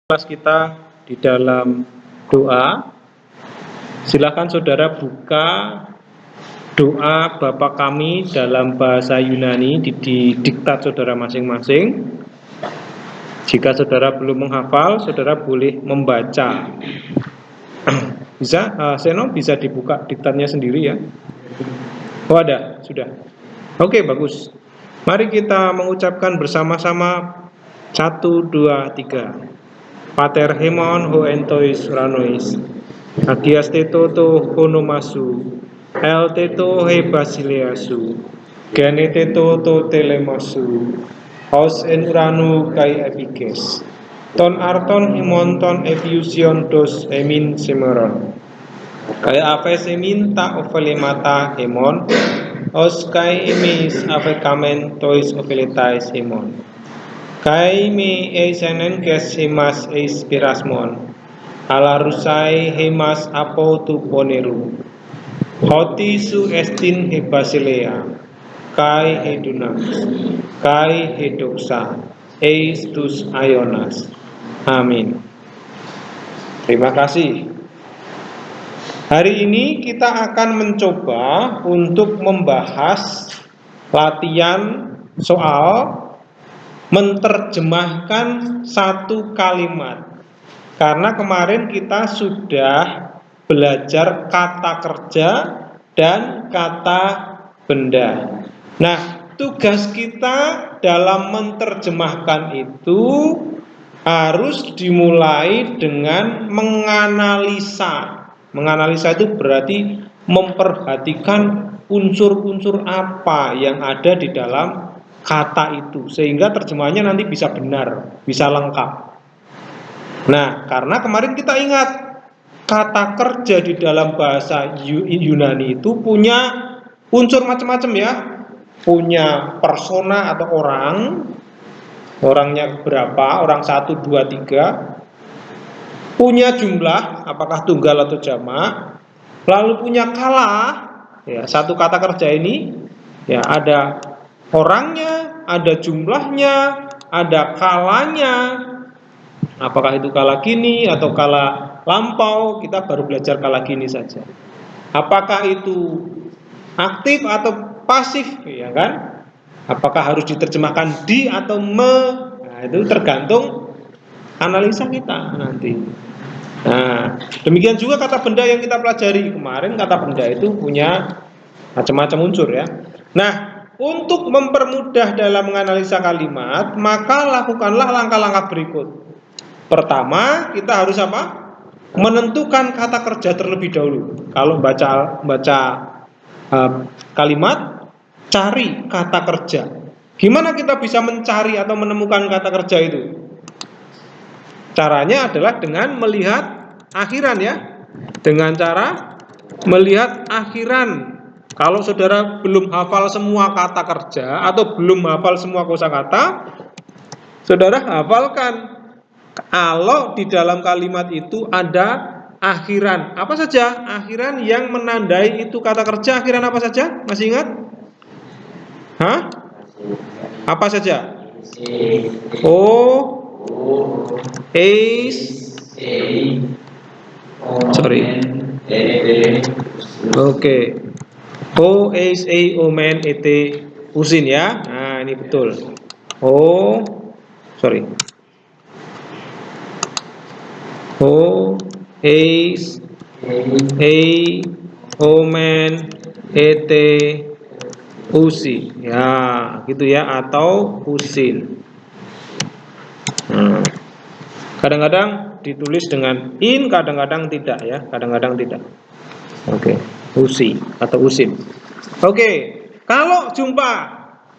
kelas kita di dalam doa. Silakan saudara buka doa Bapa Kami dalam bahasa Yunani di diktat saudara masing-masing. Jika saudara belum menghafal, saudara boleh membaca. Bisa, Seno bisa dibuka diktatnya sendiri ya. Oh ada, sudah. Oke, bagus. Mari kita mengucapkan bersama-sama 1, 2, 3. Pater hemon ho entois ranois, agias teto to honomasu, el teto he basileasu, gene teto to telemasu, haus en uranu kai epikes, ton arton hemon ton efusion dos emin semeron, kai aves emin ta ovelemata hemon, os kai emis ave kamen tois oveletais hemon. Kai me eisenen kes hemas eispirasmon, ala rusai hemas apo tu poneru, hoti su estin he basilea, kai hedunas, kai hedoxa, eis tus aionas. Amin. Terima kasih. Hari ini kita akan mencoba untuk membahas latihan soal menerjemahkan satu kalimat. Karena kemarin kita sudah belajar kata kerja dan kata benda. Nah, tugas kita dalam menerjemahkan itu harus dimulai dengan menganalisa. Menganalisa itu berarti memperhatikan unsur-unsur apa yang ada di dalam kata itu, sehingga terjemahannya nanti bisa benar, bisa lengkap. Nah, karena kemarin kita ingat kata kerja di dalam bahasa Yunani itu punya unsur macam-macam ya. Punya persona atau orang. Orangnya berapa? Orang 1, 2, 3. Punya jumlah, apakah tunggal atau jamak. Lalu punya kala, ya, satu kata kerja ini ya ada orangnya, ada jumlahnya, ada kalanya. Apakah itu kala kini atau kala lampau? Kita baru belajar kala kini saja. Apakah itu aktif atau pasif, ya kan? Apakah harus diterjemahkan di atau me? Nah, itu tergantung analisa kita nanti. Nah, demikian juga kata benda yang kita pelajari kemarin. Kata benda itu punya macam-macam unsur ya. Nah, untuk mempermudah dalam menganalisa kalimat, maka lakukanlah langkah-langkah berikut. Pertama, kita harus apa? Menentukan kata kerja terlebih dahulu. Kalau baca kalimat, cari kata kerja. Gimana kita bisa mencari atau menemukan kata kerja itu? Caranya adalah dengan melihat akhiran ya. Dengan cara melihat akhiran. Kalau saudara belum hafal semua kata kerja atau belum hafal semua kosakata, saudara hafalkan. Kalau di dalam kalimat itu ada akhiran, apa saja? Akhiran yang menandai itu kata kerja, akhiran apa saja? Masih ingat? Hah? Apa saja? O, is, sorry. Oke. O, is, a, omen, et, usin ya. Nah ini betul. O, sorry. O, is, a, omen, et, usi. Ya gitu ya. Atau usin. Kadang-kadang ditulis dengan in, kadang-kadang tidak ya. Kadang-kadang tidak. Oke. Usi atau usin. Oke, kalau jumpa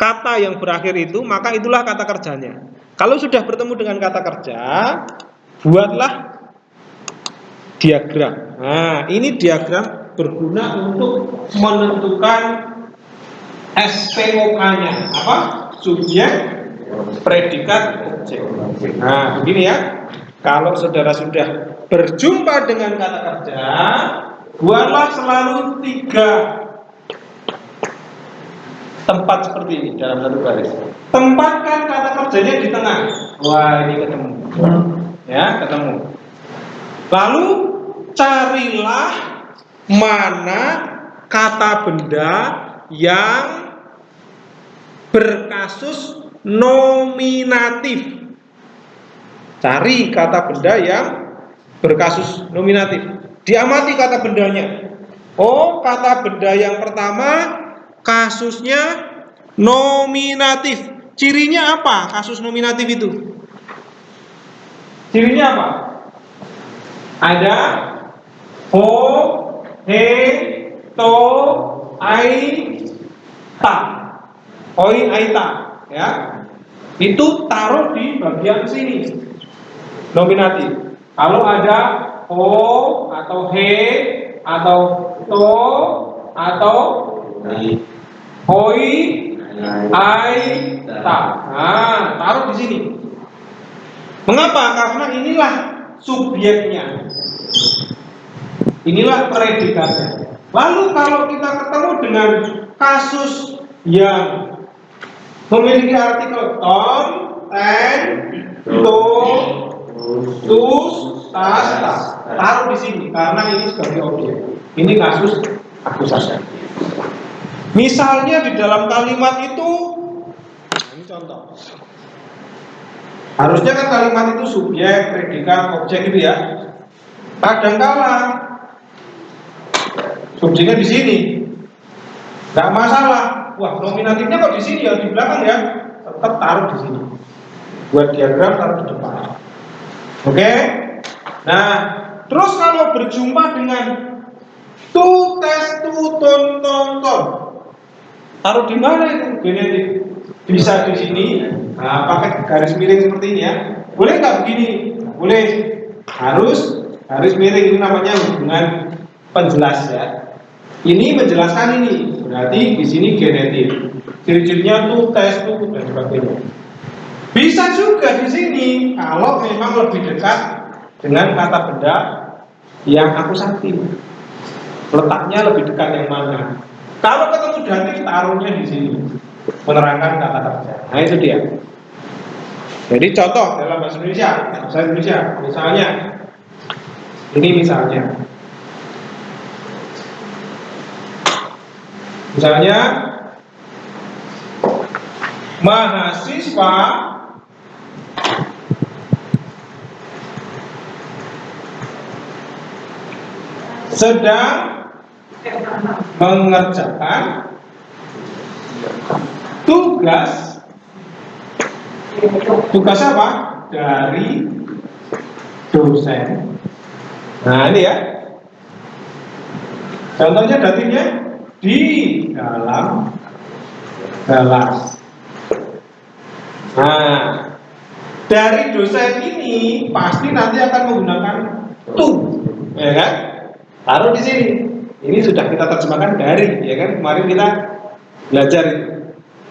kata yang berakhir itu, maka itulah kata kerjanya. Kalau sudah bertemu dengan kata kerja, buatlah diagram. Nah, ini diagram berguna untuk menentukan SPOK-nya. Apa? Subjek, predikat, objek. Nah, begini ya. Kalau saudara sudah berjumpa dengan kata kerja, buatlah selalu 3 tempat seperti ini dalam satu garis. Tempatkan kata kerjanya di tengah. Wah, ini ketemu. Ya, ketemu. Lalu carilah mana kata benda yang berkasus nominatif. Cari kata benda yang berkasus nominatif. Diamati kata bendanya. Oh, kata benda yang pertama kasusnya nominatif. Cirinya apa kasus nominatif itu? Cirinya apa? Ada ho, he, to, ai, ta. Hoi, ai, ta. Ya. Itu taruh di bagian sini. Nominatif. Kalau ada ho atau he atau to atau hoi, ai, ta. Nah, taruh di sini. Mengapa? Karena inilah subjeknya. Inilah predikatnya. Lalu kalau kita ketemu dengan kasus yang memiliki artikel ton, ten, to, tus, tas, tas, taruh di sini karena ini sebagai objek. Ini kasus akusasi. Misalnya di dalam kalimat itu, ini contoh. Harusnya kan kalimat itu subjek, predikat, objek gitu ya. Kadangkala subjeknya di sini, nggak masalah. Wah, nominatifnya kok di sini ya, di belakang ya. Tetap taruh di sini. Buat diagram taruh di depan. Oke? Nah, terus kalau berjumpa dengan tu, tes, tu, ton, ton, ton, taruh di mana itu genetik? Bisa di sini. Nah, pakai garis miring seperti ini ya. Boleh nggak begini? Boleh. Harus miring, itu namanya hubungan penjelas ya. Ini menjelaskan ini. Berarti di sini genetik. Ciri-cirinya tuh tes tuh dan sebagainya. Bisa juga di sini kalau memang lebih dekat dengan kata benda yang akusatif. Letaknya lebih dekat yang mana? Kalau ketemu datif taruhnya di sini. Menerangkan kata kerja. Nah itu dia. Jadi contoh dalam bahasa Indonesia, misalnya ini misalnya mahasiswa sedang mengerjakan tugas apa? Dari dosen. Nah ini ya. Contohnya datifnya di dalam kelas. Nah, dari dosen ini pasti nanti akan menggunakan tu, ya kan? Taruh di sini. Ini sudah kita terjemahkan dari, ya kan? Kemarin kita belajar itu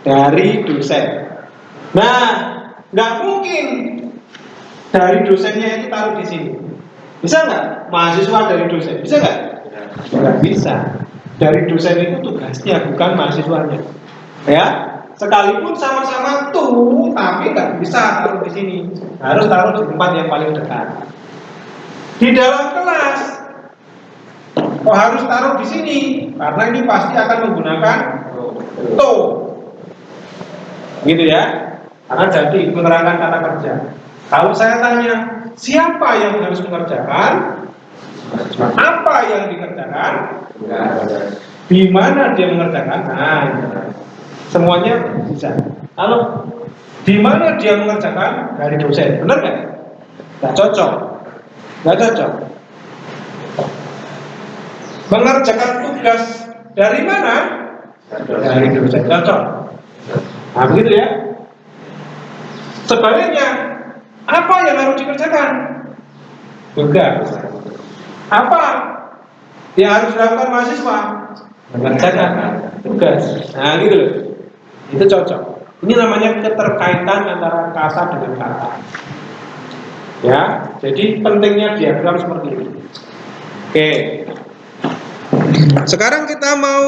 dari dosen. Nah, nggak mungkin dari dosennya itu taruh di sini. Bisa nggak? Mahasiswa dari dosen, bisa nggak? Nggak bisa. Dari dosen itu tugasnya, bukan mahasiswanya. Ya, sekalipun sama-sama tuh, tapi nggak bisa taruh di sini. Harus taruh di tempat yang paling dekat. Di dalam kelas, kok harus taruh di sini? Karena ini pasti akan menggunakan to, gitu ya. Karena jadi menerangkan kata kerja. Kalau saya tanya, siapa yang harus mengerjakan? Apa yang dikerjakan? Di mana dia mengerjakan? Nah, semuanya bisa. Kalau di mana dia mengerjakan? Dari dosen, benar nggak? Nggak cocok. Mengerjakan tugas dari mana? Dari dosen, cocok. Nah, begitu ya. Sebaliknya, apa yang harus dikerjakan? Tugas. Apa yang harus dilakukan mahasiswa? Mengerjakan tugas. Nah, gitu loh. Itu cocok. Ini namanya keterkaitan antara kata dengan kata. Ya, jadi pentingnya diagram seperti ini. Oke. Sekarang kita mau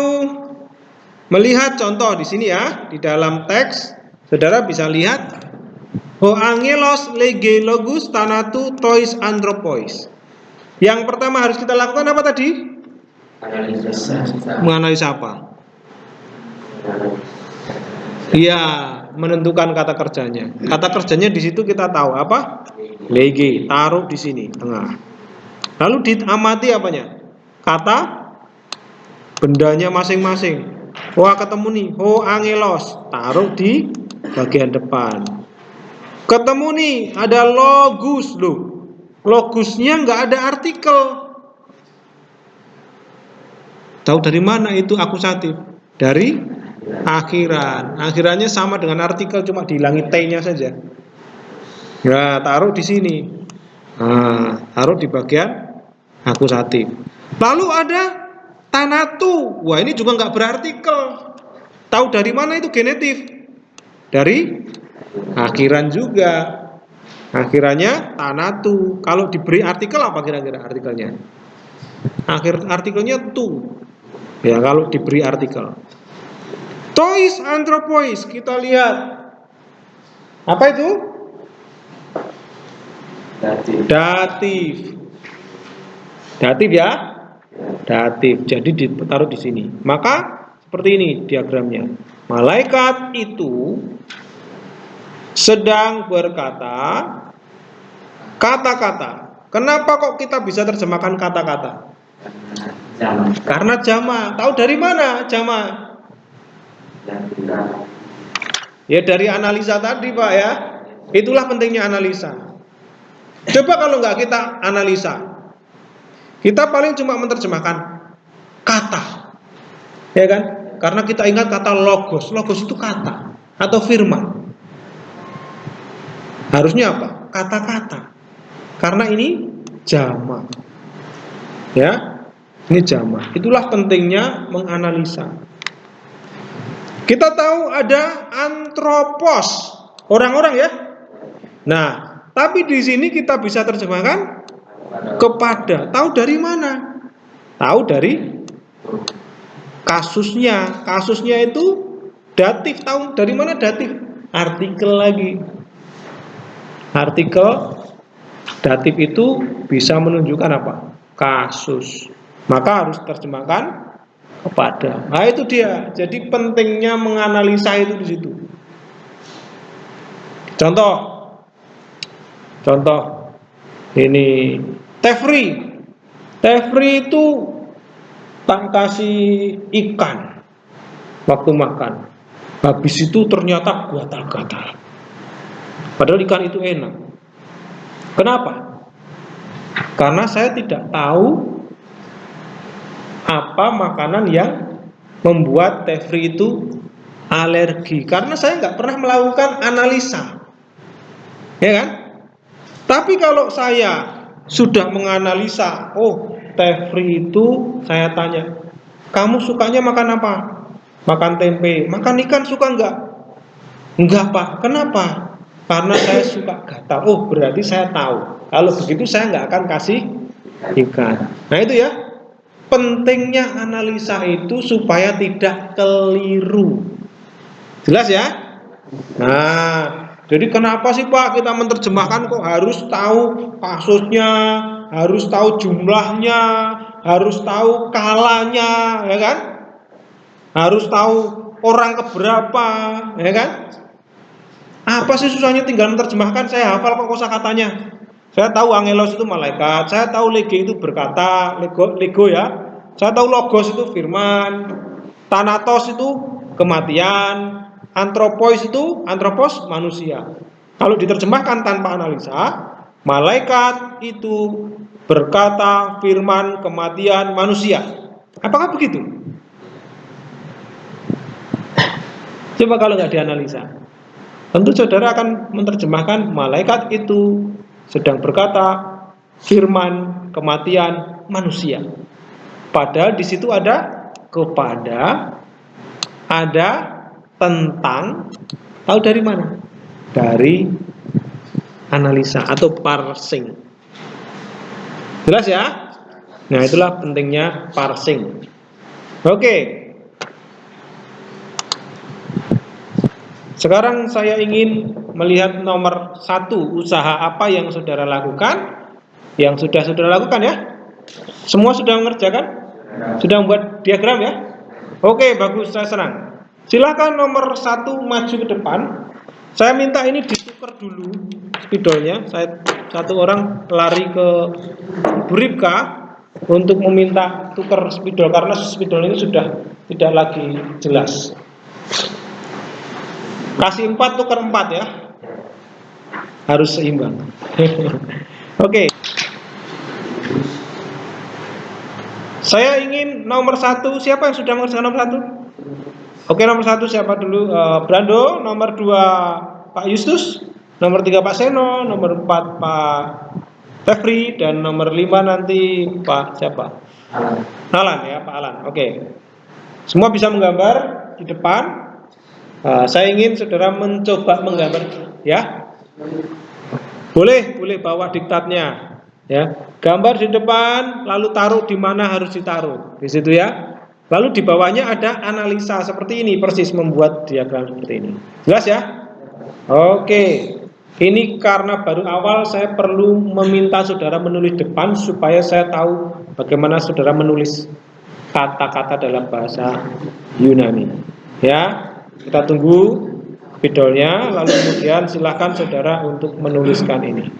melihat contoh di sini ya, di dalam teks. Saudara bisa lihat Ho angelos lege logus tanatu tois anthropois. Yang pertama harus kita lakukan apa tadi? Menganalisa apa? Iya, menentukan kata kerjanya. Kata kerjanya di situ kita tahu apa? Lege, taruh di sini tengah. Lalu diamati apanya? Kata bendanya masing-masing. Wah, ketemu nih, ho angelos, taruh di bagian depan. Ketemu nih, ada logus loh. Logusnya nggak ada artikel. Tahu dari mana itu akusatif? Dari akhiran. Akhirannya sama dengan artikel, cuma dihilangi T-nya saja. Ya, taruh di sini. Nah, taruh di bagian akusatif. Lalu ada tanatu. Wah, ini juga nggak berartikel. Tahu dari mana itu genetif? Dari akhiran juga. Akhirannya tanatu. Kalau diberi artikel apa kira-kira artikelnya? Akhir artikelnya tu. Ya, kalau diberi artikel. Tois anthropois, kita lihat. Apa itu? Datif. Datif ya? Datif. Jadi ditaruh di sini. Maka seperti ini diagramnya. Malaikat itu sedang berkata kata-kata. Kenapa kok kita bisa terjemahkan kata-kata? Karena jama. Tahu dari mana jama? Ya dari analisa tadi Pak ya. Itulah pentingnya analisa. Coba kalau nggak kita analisa, kita paling cuma menerjemahkan kata, ya kan? Karena kita ingat kata logos. Logos itu kata atau firman. Harusnya apa? Kata-kata. Karena ini jama. Ya, ini jama. Itulah pentingnya menganalisa. Kita tahu ada antropos, orang-orang ya. Nah, tapi di sini kita bisa terjemahkan kepada. Tahu dari mana? Tahu dari kasusnya. Kasusnya itu datif. Tahu dari mana datif? Artikel lagi. Artikel datif itu bisa menunjukkan apa? Kasus. Maka harus terjemahkan kepada. Nah, itu dia. Jadi pentingnya menganalisa itu di situ. Contoh ini Tefri itu tak kasih ikan waktu makan, habis itu ternyata gatal-gatal, padahal ikan itu enak. Kenapa? Karena saya tidak tahu apa makanan yang membuat Tefri itu alergi, karena saya nggak pernah melakukan analisa, ya kan? Tapi kalau saya sudah menganalisa, oh Tefri itu saya tanya, kamu sukanya makan apa? Makan tempe, makan ikan suka enggak? Enggak Pak, kenapa? Karena saya suka gatal. Oh berarti saya tahu. Kalau begitu saya nggak akan kasih ikan. Nah itu ya, pentingnya analisa itu supaya tidak keliru. Jelas ya? Nah, jadi kenapa sih Pak kita menerjemahkan kok harus tahu kasusnya, harus tahu jumlahnya, harus tahu kalanya, ya kan? Harus tahu orang keberapa, ya kan? Apa sih susahnya tinggal menerjemahkan? Saya hafal kok kosakatanya. Saya tahu angelos itu malaikat, saya tahu lege itu berkata, lego ya. Saya tahu logos itu firman, thanatos itu kematian, antropos manusia. Kalau diterjemahkan tanpa analisa, malaikat itu berkata, firman, kematian, manusia. Apakah begitu? Coba kalau nggak dianalisa, tentu saudara akan menerjemahkan malaikat itu sedang berkata, firman, kematian, manusia. Padahal di situ ada kepada, ada tentang. Tahu dari mana? Dari analisa atau parsing. Jelas ya? Nah itulah pentingnya parsing. Oke. Sekarang saya ingin melihat nomor 1, usaha apa yang saudara lakukan? Yang sudah saudara lakukan ya? Semua sudah mengerjakan? Sudah membuat diagram ya? Oke, bagus, saya senang. Silakan nomor 1 maju ke depan. Saya minta ini ditukar dulu spidolnya. Satu orang lari ke Bribka untuk meminta tukar spidol karena spidol ini sudah tidak lagi jelas. Kasih 4 tukar 4 ya. Harus seimbang. Oke. Saya ingin nomor 1. Siapa yang sudah mengerjakan nomor 1? Oke, nomor 1 siapa dulu? Brando. Nomor 2 Pak Justus. Nomor 3 Pak Seno. Nomor 4 Pak Tefri. Dan nomor 5 nanti Pak siapa? Alan ya, Pak Alan. Oke. Semua bisa menggambar di depan. Saya ingin saudara mencoba menggambar ya. Boleh bawa diktatnya ya. Gambar di depan, lalu taruh di mana harus ditaruh. Di situ ya. Lalu di bawahnya ada analisa seperti ini, persis membuat diagram seperti ini. Jelas ya? Oke. Ini karena baru awal saya perlu meminta saudara menulis depan supaya saya tahu bagaimana saudara menulis kata-kata dalam bahasa Yunani. Ya. Kita tunggu spidolnya, lalu kemudian silahkan saudara untuk menuliskan ini.